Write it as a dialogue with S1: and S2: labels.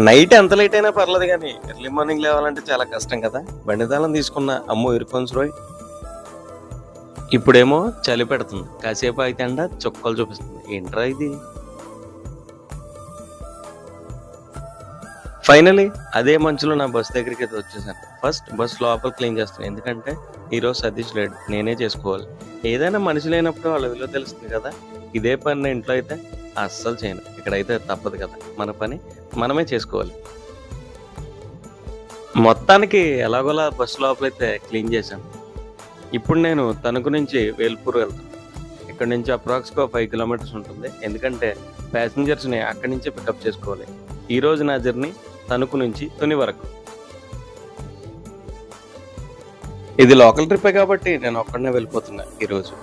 S1: Night ఎంత late అయినా పర్లేదు కానీ ఎర్లీ మార్నింగ్ లేవాలంటే చాలా కష్టం కదా. బండి తాళం తీసుకున్న అమ్మో ఇరుకొన్స్ రోయ్. ఇప్పుడేమో చలి పెడుతుంది, కాసేపు అయితే ఎండ చుక్కలు చూపిస్తుంది. ఏంట్రా ఇది? ఫైనలీ అదే మంచులో నా బస్ దగ్గరికి అయితే వచ్చేసాను. ఫస్ట్ బస్ లోపల క్లీన్ చేస్తాను, ఎందుకంటే ఈరోజు సతీష్ లేడు, నేనే చేసుకోవాలి. ఏదైనా మనిషి లేనప్పుడు వాళ్ళ విలువ తెలుస్తుంది కదా. ఇదే పని నేను ఇంట్లో అయితే అస్సలు చేయను, ఇక్కడైతే తప్పదు కదా, మన పని మనమే చేసుకోవాలి. మొత్తానికి ఎలాగోలా బస్ లోపలైతే క్లీన్ చేశాను. ఇప్పుడు నేను తణుకు నుంచి వేల్పూర్ వెళ్తాను. ఇక్కడ నుంచి అప్రాక్స్గా 5 కిలోమీటర్స్ ఉంటుంది, ఎందుకంటే ప్యాసింజర్స్ని అక్కడి నుంచే పికప్ చేసుకోవాలి. ఈరోజు నా జర్నీ తణుకు నుంచి తుని వరకు. ఇది లోకల్ ట్రిప్పే కాబట్టి నేను ఒక్కడనే వెళ్ళిపోతున్నా ఈరోజు.